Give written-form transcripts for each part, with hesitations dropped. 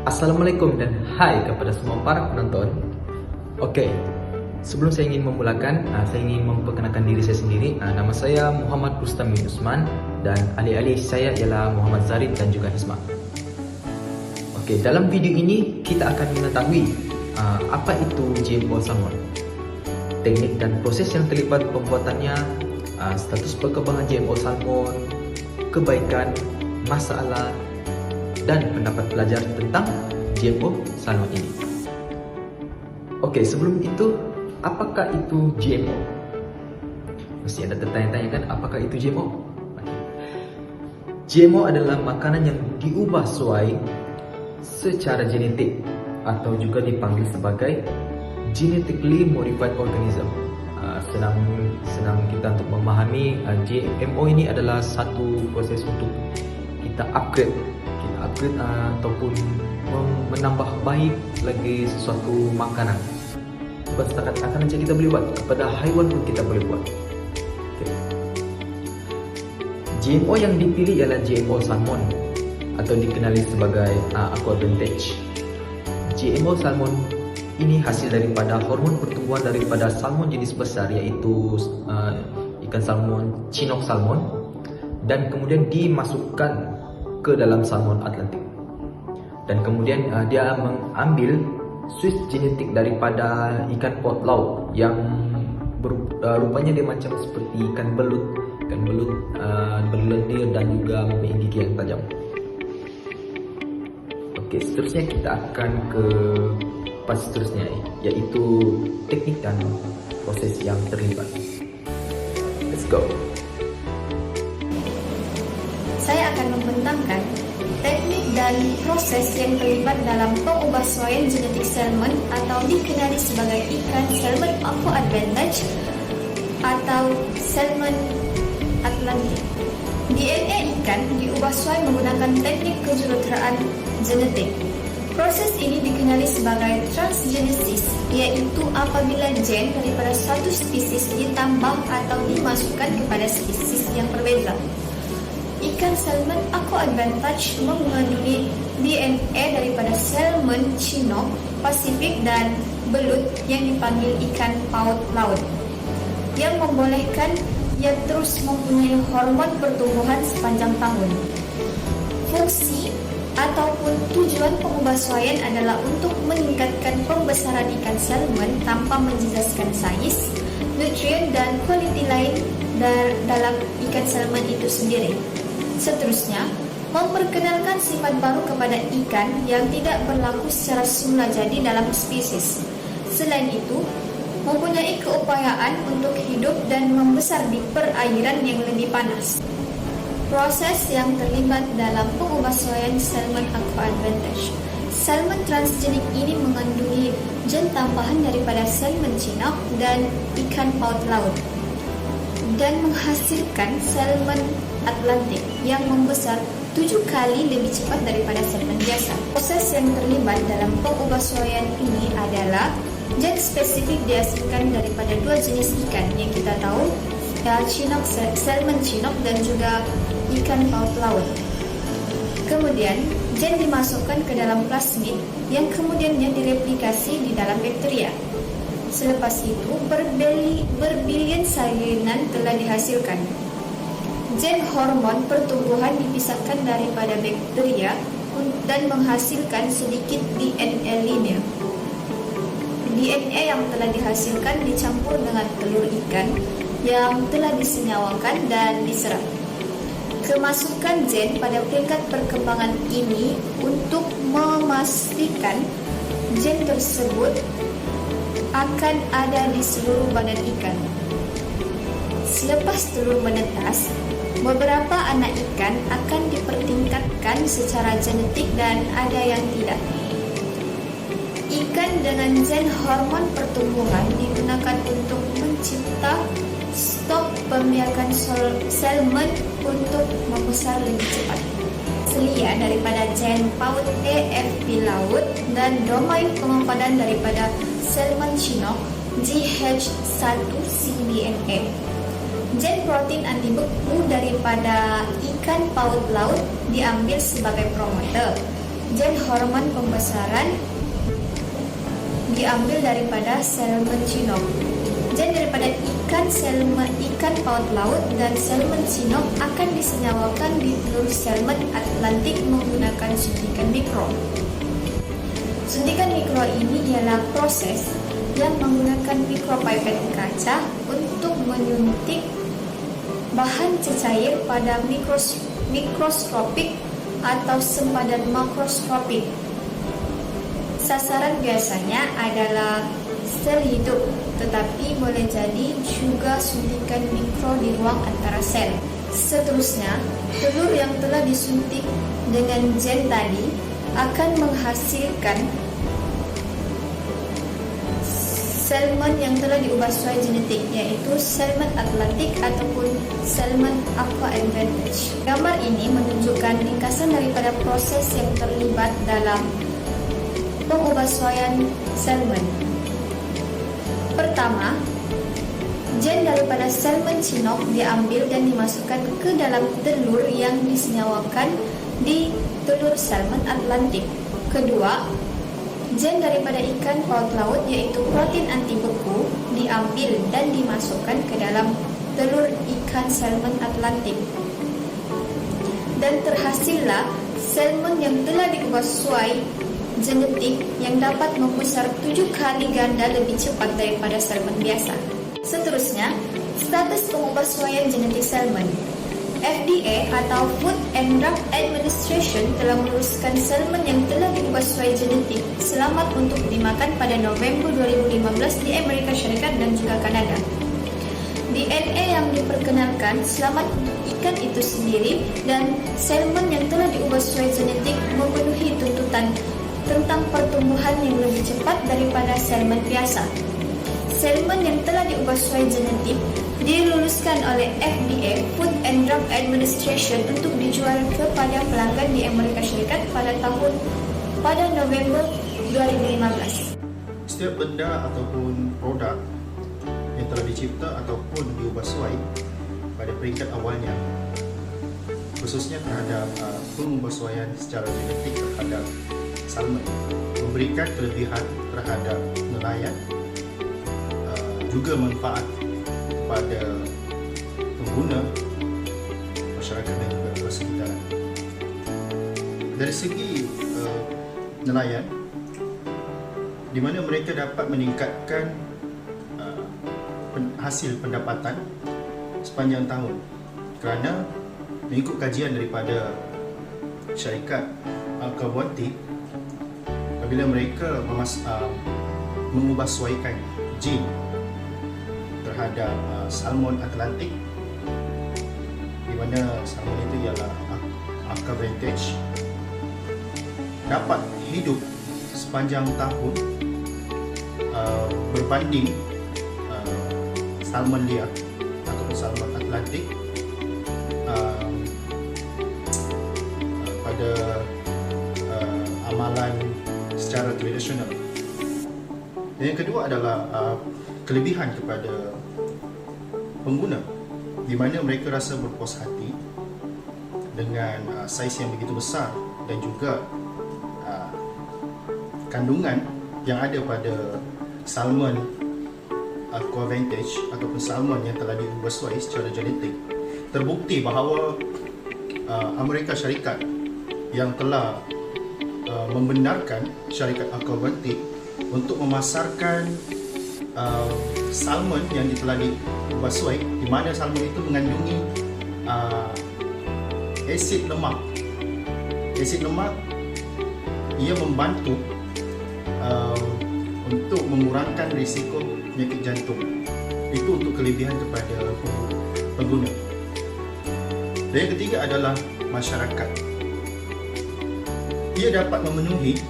Assalamualaikum dan hai kepada semua para penonton. Oke, sebelum saya ingin memulakan, saya ingin memperkenalkan diri saya sendiri. Nama saya Muhammad Rustam bin Usman dan adik-adik saya ialah Muhammad Zarid dan juga Hisma. Oke, dalam video ini kita akan mengetahui apa itu GMO salmon, teknik dan proses yang terlibat pembuatannya, status perkembangan GMO salmon, kebaikan, masalah, dan pendapat pelajar tentang GMO salmon ini. Oke, sebelum itu, apakah itu GMO? Mesti ada tertanya-tanya kan, apakah itu GMO? GMO adalah makanan yang diubah sesuai secara genetik atau juga dipanggil sebagai genetically modified organism. Senang kita untuk memahami, GMO ini adalah satu proses untuk kita upgrade ataupun menambah baik lagi sesuatu makanan. Bukan setakat makanan saja kita boleh buat, kepada haiwan pun kita boleh buat. GMO yang dipilih ialah GMO salmon atau dikenali sebagai aqua advantage. GMO salmon ini hasil daripada hormon pertumbuhan daripada salmon jenis besar, iaitu ikan salmon Chinook salmon, dan kemudian dimasukkan ke dalam salmon Atlantik, dan kemudian dia mengambil switch genetik daripada ikan pot laut yang rupanya dia macam seperti ikan belut berlendir dan juga mempunyai gigi yang tajam. Oke, seterusnya kita akan ke pas seterusnya, yaitu teknik dan proses yang terlibat. Let's go. Saya akan membentangkan teknik dan proses yang terlibat dalam pengubahsuaian genetik salmon atau dikenali sebagai ikan salmon aqua advantage atau salmon Atlantik. DNA ikan diubahsuai menggunakan teknik kejuruteraan genetik. Proses ini dikenali sebagai transgenesis, yaitu apabila gen daripada satu spesies ditambah atau dimasukkan kepada spesies yang berbeza. Ikan salmon aqua advantage mengandungi DNA daripada salmon Chinook, Pasifik, dan belut yang dipanggil ikan paut laut, yang membolehkan ia terus mempunyai hormon pertumbuhan sepanjang tahun. Fungsi ataupun tujuan pengubahsuaian adalah untuk meningkatkan pembesaran ikan salmon tanpa menjejaskan saiz, nutrien, dan kualiti lain dalam ikan salmon itu sendiri. Seterusnya, memperkenalkan sifat baru kepada ikan yang tidak berlaku secara semula jadi dalam spesies. Selain itu, mempunyai keupayaan untuk hidup dan membesar di perairan yang lebih panas. Proses yang terlibat dalam pengubahsuaian salmon aqua advantage. Salmon transgenik ini mengandungi gen tambahan daripada salmon Chinook dan ikan paut laut, dan menghasilkan salmon Atlantik yang membesar 7 kali lebih cepat daripada salmon biasa. Proses yang terlibat dalam pengubahsuaian ini adalah gen spesifik dihasilkan daripada dua jenis ikan yang kita tahu, Chinook, salmon Chinook, dan juga ikan paut laut. Kemudian gen dimasukkan ke dalam plasmid yang kemudiannya direplikasi di dalam bakteria. Selepas itu, berbilion salinan telah dihasilkan. Gen hormon pertumbuhan dipisahkan daripada bakteria dan menghasilkan sedikit DNA linear. DNA yang telah dihasilkan dicampur dengan telur ikan yang telah disenyawakan dan diserap. Kemasukan gen pada peringkat perkembangan ini untuk memastikan gen tersebut akan ada di seluruh badan ikan. Selepas telur menetas, beberapa anak ikan akan dipertingkatkan secara genetik dan ada yang tidak. Ikan dengan gen hormon pertumbuhan digunakan untuk mencipta stok pembiakan salmon untuk membesar lebih cepat. Selia daripada gen paut AFP laut dan domain pengempadan daripada salmon Chinook GH1CDNA. Gen protein anti beku daripada ikan paut laut diambil sebagai promoter, gen hormon pembesaran diambil daripada salmon chinook. Gen daripada ikan paut laut dan salmon chinook akan disenyawakan di telur salmon Atlantik menggunakan suntikan mikro. Suntikan mikro ini ialah proses yang menggunakan mikropipet kaca untuk menyuntik bahan cecair pada mikroskopik atau sempadan makroskopik. Sasaran biasanya adalah sel hidup, tetapi boleh jadi juga suntikan mikro di ruang antara sel. Seterusnya, telur yang telah disuntik dengan gen tadi akan menghasilkan salmon yang telah diubah sesuai genetik, yaitu salmon Atlantik ataupun salmon aqua advantage. Gambar ini menunjukkan ringkasan daripada proses yang terlibat dalam pengubahsuaian salmon. Pertama, gen daripada salmon chinook diambil dan dimasukkan ke dalam telur yang disenyawakan di telur salmon Atlantik. Kedua, gen daripada ikan paut laut yaitu protein anti beku diambil dan dimasukkan ke dalam telur ikan salmon Atlantik. Dan terhasillah salmon yang telah diubah sesuai genetik yang dapat membesar 7 kali ganda lebih cepat daripada salmon biasa. Seterusnya, status pengubahsuaian genetik salmon. FDA atau Food and Drug Administration telah meneruskan salmon yang telah diubah sesuai genetik selamat untuk dimakan pada November 2015 di Amerika Syarikat dan juga Kanada. DNA yang diperkenalkan selamat untuk ikan itu sendiri dan salmon yang telah diubah sesuai genetik memenuhi tuntutan tentang pertumbuhan yang lebih cepat daripada salmon biasa. Salmon yang telah diubah sesuai genetik diluluskan oleh FDA Food and Drug Administration untuk dijual kepada pelanggan di Amerika Syarikat pada November 2015. Setiap benda ataupun produk yang telah dicipta ataupun diubah sesuai pada peringkat awalnya, khususnya terhadap pengubahsuaian secara genetik terhadap salmon, memberikan kelebihan terhadap nelayan, juga manfaat kepada pengguna, masyarakat dan juga persekitaran. Dari segi nelayan, di mana mereka dapat meningkatkan hasil pendapatan sepanjang tahun, kerana mengikut kajian daripada syarikat Al-Kawanti, apabila mereka mengubahsuaikan gen terhadap salmon Atlantik, di mana salmon itu ialah aqua vintage, dapat hidup sepanjang tahun berbanding salmon liar ataupun salmon Atlantik pada amalan secara tradisional. Dan yang kedua adalah kelebihan kepada pengguna, di mana mereka rasa berpuas hati dengan saiz yang begitu besar dan juga kandungan yang ada pada salmon aqua vintage ataupun salmon yang telah diubah sesuai secara genetik. Terbukti bahawa Amerika Syarikat yang telah membenarkan syarikat Al-Kawanti untuk memasarkan salmon yang telah diubah sesuai, di mana salmon itu mengandungi asid lemak. Asid lemak ia membantu untuk mengurangkan risiko penyakit jantung. Itu untuk kelebihan kepada pengguna. Dan yang ketiga adalah masyarakat. Ia dapat memenuhi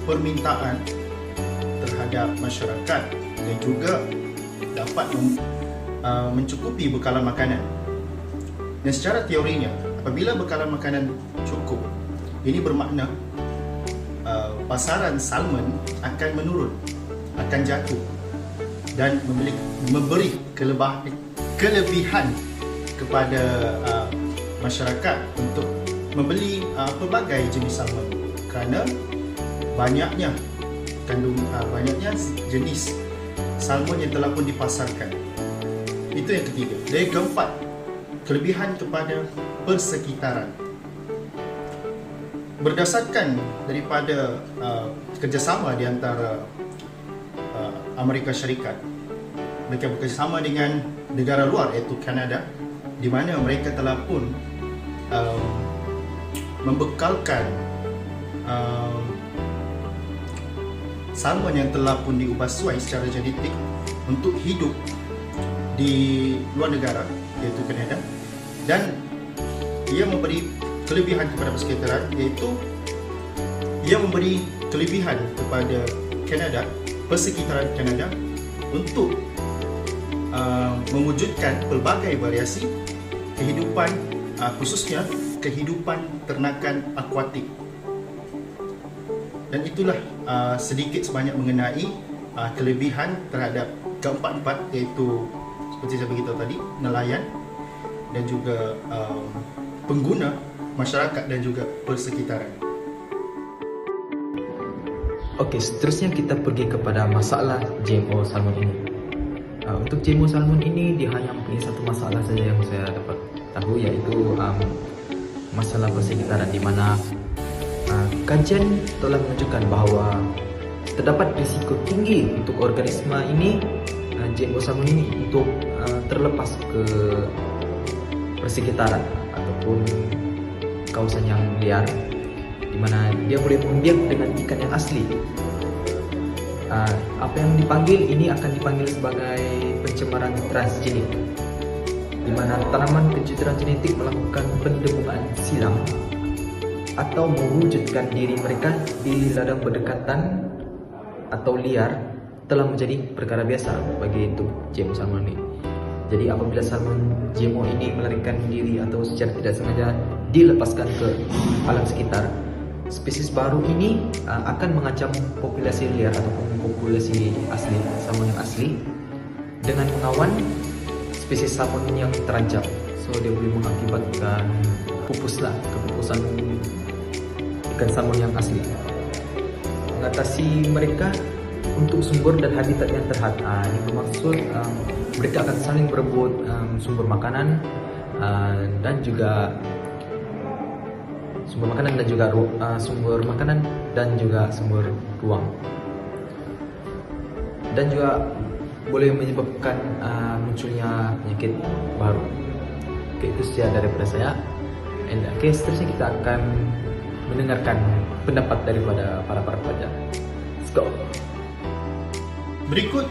permintaan terhadap masyarakat dan juga dapat mencukupi bekalan makanan. Dan secara teorinya, apabila bekalan makanan cukup, ini bermakna pasaran salmon akan menurun, akan jatuh, dan memberi kelebihan kepada masyarakat untuk membeli pelbagai jenis salmon. kerana banyaknya banyaknya jenis salmon yang telah pun dipasarkan. Itu yang ketiga. Dan yang keempat, kelebihan kepada persekitaran. Berdasarkan daripada kerjasama di antara Amerika Syarikat, mereka bekerjasama dengan negara luar iaitu Kanada, di mana mereka telah pun membekalkan salmon yang telah pun diubah suai secara genetik untuk hidup di luar negara iaitu Kanada, dan ia memberi kelebihan kepada persekitaran, iaitu ia memberi kelebihan kepada Kanada, persekitaran Kanada, untuk mewujudkan pelbagai variasi kehidupan, khususnya kehidupan ternakan akuatik. Dan itulah sedikit sebanyak mengenai kelebihan terhadap keempat-empat, iaitu seperti saya beritahu tadi, nelayan dan juga pengguna, masyarakat dan juga persekitaran. Okey, seterusnya kita pergi kepada masalah GMO salmon ini. Untuk GMO salmon ini, dia hanya mempunyai satu masalah saja yang saya dapat tahu, iaitu masalah persekitaran, di mana kajian telah menunjukkan bahawa terdapat risiko tinggi untuk organisma ini, GMO salmon ini, untuk terlepas ke persekitaran ataupun kawasan yang liar, di mana dia boleh membiak dengan ikan yang asli. Apa yang dipanggil ini akan dipanggil sebagai pencemaran transgenik, di mana tanaman pencemaran genetik melakukan pendemuan silang atau mewujudkan diri mereka di ladang berdekatan atau liar telah menjadi perkara biasa bagi untuk GMO salmon ini. Jadi apabila salmon GMO ini melarikan diri atau secara tidak sengaja dilepaskan ke alam sekitar, spesies baru ini akan mengancam populasi liar ataupun populasi asli, salmon yang asli, dengan mengawan spesies salmon yang terancam. So dia boleh mengakibatkan kepupusan ikan salmon yang asli. Mengatasi mereka untuk sumber dan habitat yang terhad. Ini bermaksud mereka akan saling berebut sumber makanan dan juga sumber ruang, dan juga boleh menyebabkan munculnya penyakit baru. Itu saja daripada saya. Seterusnya kita akan mendengarkan pendapat daripada para pelajar. Let's go. Berikut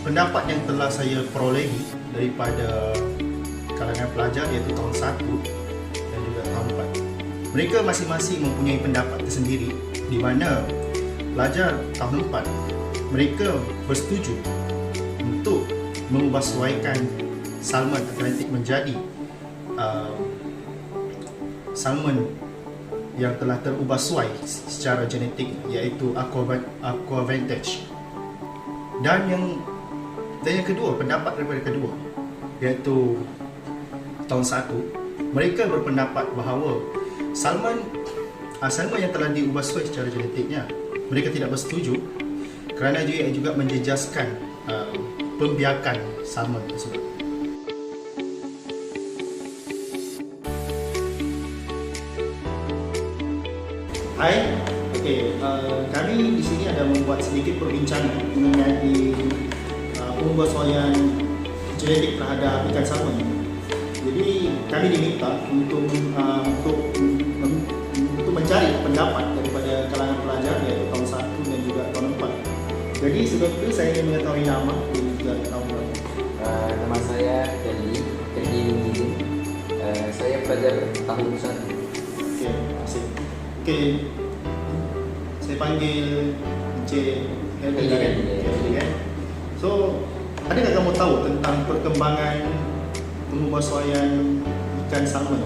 pendapat yang telah saya perolehi daripada kalangan pelajar, iaitu tahun 1 dan juga tahun 4. Mereka masing-masing mempunyai pendapat tersendiri, di mana pelajar tahun 4 mereka bersetuju untuk mengubahsuaikan salmon Atlantik menjadi salmon yang telah terubah suai secara genetik, iaitu Aquavantage. Dan yang kedua, pendapat daripada kedua, iaitu tahun 1, mereka berpendapat bahawa salmon yang telah diubah suai secara genetiknya, mereka tidak bersetuju kerana dia juga menjejaskan pembiakan salmon tersebut. Hai, kami di sini ada membuat sedikit perbincangan mengenai pengubahsuaian genetik terhadap ikan salmon. Jadi kami diminta untuk mencari pendapat daripada kalangan pelajar, iaitu tahun 1 dan juga tahun 4. Jadi sebelum itu saya ingin mengetahui nama dan juga tahun berapa. Nama saya Kelly Lindin. Saya pelajar tahun 1. Okey, terima kasih. Okey, saya panggil Encik Kelly kan? Kan? So, adakah kamu tahu tentang perkembangan pengubahsuaian ikan salmon?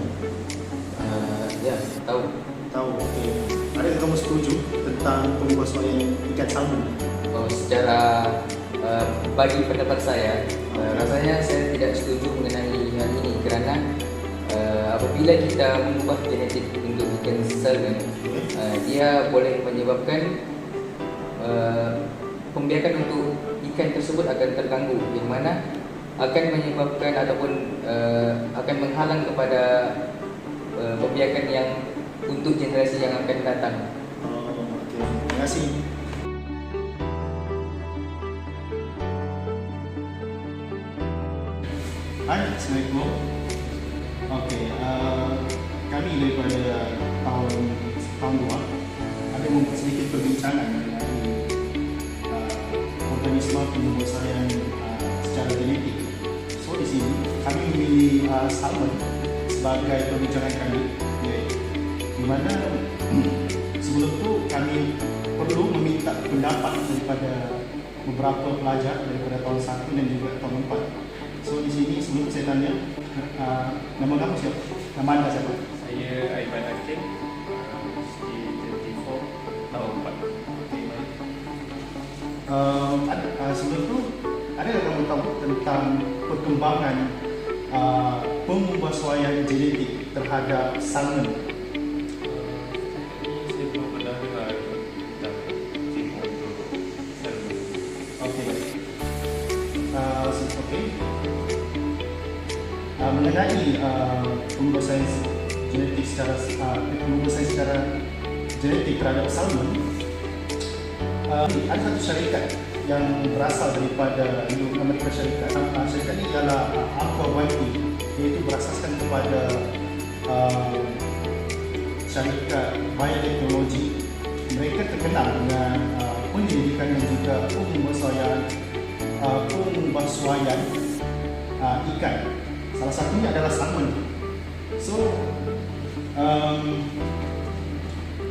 Ya, tahu. Tahu, okey. Adakah kamu setuju tentang pengubahsuaian ikan salmon? Secara bagi pendapat saya, rasanya saya tidak setuju mengenai hal ini kerana apabila kita mengubah genetik untuk ikan salmon, dia boleh menyebabkan pembiakan untuk ikan tersebut akan terganggu, yang mana akan menyebabkan ataupun akan menghalang kepada pembiakan yang untuk generasi yang akan datang. Okey, terima kasih. Hai, Assalamualaikum. Okey, kami daripada tahun 2 ada membuat sedikit perbincangan mengenai organisma pembuahan secara genetik. So di sini kami memilih salmon sebagai perbincangan kami, di mana sebelum itu kami perlu meminta pendapat daripada beberapa pelajar daripada tahun 1 dan juga tahun 4. So di sini sebelum saya tanya, nama kamu siapa? Nama anda siapa? Saya Aiman Hakim, usia 24 tahun 4. Okay, baik. Sebelum itu, adakah kamu tahu tentang perkembangan pembuasuan genetik terhadap salmon? Ini saya belum pernah dengar tentang timun untuk salmon. Okey, baik. Okey. Mengenai pembuasuan genetik secara genetik terhadap salmon, ada satu syarikat yang berasal daripada Amerika Syarikat. Syarikat ini ialah Aquawati, iaitu berasaskan kepada syarikat bioteknologi. Mereka terkenal dengan penyelidikan dan juga pembasuhan ikan. Salah satunya adalah salmon. So,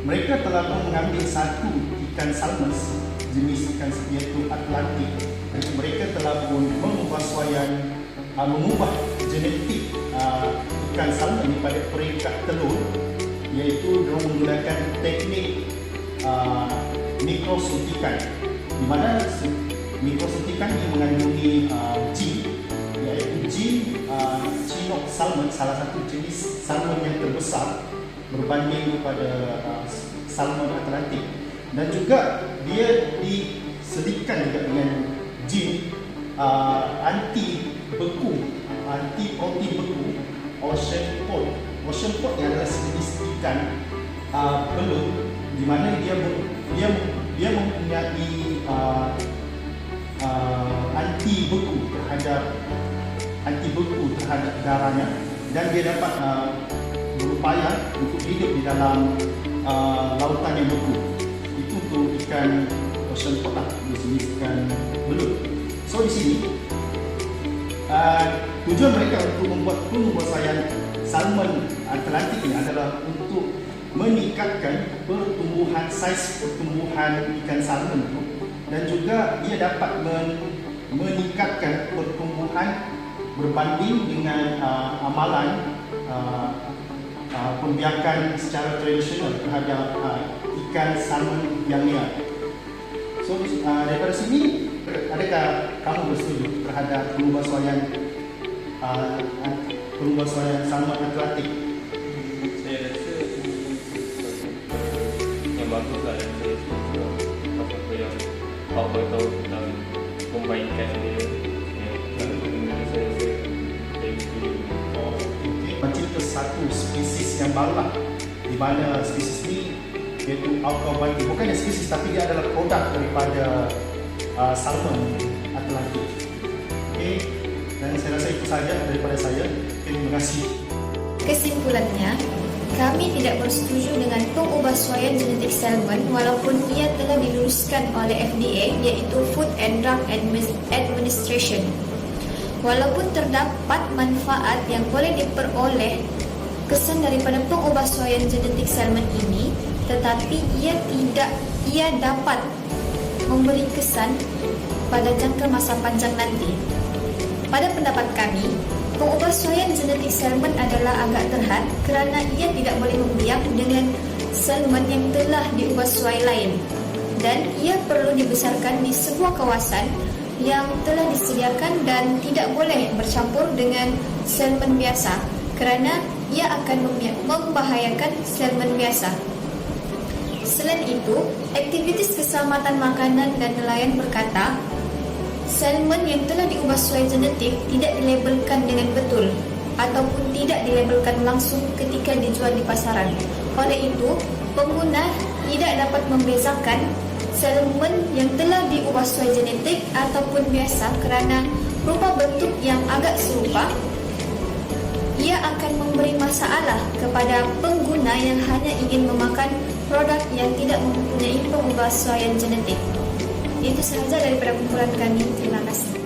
mereka telah mengambil satu ikan salmon jenis ikan iaitu Atlantik. Mereka telah mengubah genetik ikan salmon daripada peringkat telur, iaitu mereka menggunakan teknik mikrosuntikan, di mana mikrosuntikan ini mengandungi gene, iaitu gene Chinook salmon, salah satu jenis salmon yang terbesar berbanding kepada salmon Atlantik, dan juga dia diselitkan juga dengan gene anti protein beku, ocean cod. Ocean cod adalah sejenis ikan belut, di mana dia mempunyai anti beku terhadap darahnya, dan dia dapat berupaya untuk hidup di dalam lautan yang beku. Itu untuk ikan ocean cod lah, jenis ikan belut. So di sini tujuan mereka untuk membuat pembuasuan salmon Atlantik ini adalah untuk meningkatkan saiz pertumbuhan ikan salmon itu, dan juga ia dapat meningkatkan pertumbuhan berbanding dengan amalan pembiakan secara tradisional terhadap ikan salmon yang liar. So daripada sini, adakah kamu bersetuju terhadap pembuasuan salmon Atlantik? Saya rasa ini sesuatu yang bagus lah, dan saya setuju apa yang Pak tahu tentang membaikkan dia. Kalau menurut saya setuju. Mencipta satu spesies yang baru lah, di mana spesies ini iaitu Aquawati, bukannya spesies tapi dia adalah produk daripada salmon Atlantik. Okey, dan saya rasa itu sahaja daripada saya. Terima kasih. Kesimpulannya, kami tidak bersetuju dengan pengubahsuaian genetik salmon walaupun ia telah diluluskan oleh FDA, iaitu Food and Drug Administration. Walaupun terdapat manfaat yang boleh diperoleh kesan daripada pengubahsuaian genetik salmon ini, tetapi ia dapat memberi kesan pada jangka masa panjang nanti. Pada pendapat kami, pengubahsuaian genetik salmon adalah agak terhad kerana ia tidak boleh membiak dengan salmon yang telah diubahsuai lain, dan ia perlu dibesarkan di sebuah kawasan yang telah disediakan dan tidak boleh bercampur dengan salmon biasa kerana ia akan membahayakan salmon biasa. Selain itu, aktivitis keselamatan makanan dan nelayan berkata, salmon yang telah diubah sesuai genetik tidak dilabelkan dengan betul ataupun tidak dilabelkan langsung ketika dijual di pasaran. Oleh itu, pengguna tidak dapat membezakan salmon yang telah diubah sesuai genetik ataupun biasa kerana rupa bentuk yang agak serupa. Ia akan memberi masalah kepada pengguna yang hanya ingin memakan produk yang tidak mempunyai pengubahsesuaian genetik. Itu sahaja daripada kumpulan kami. Terima kasih.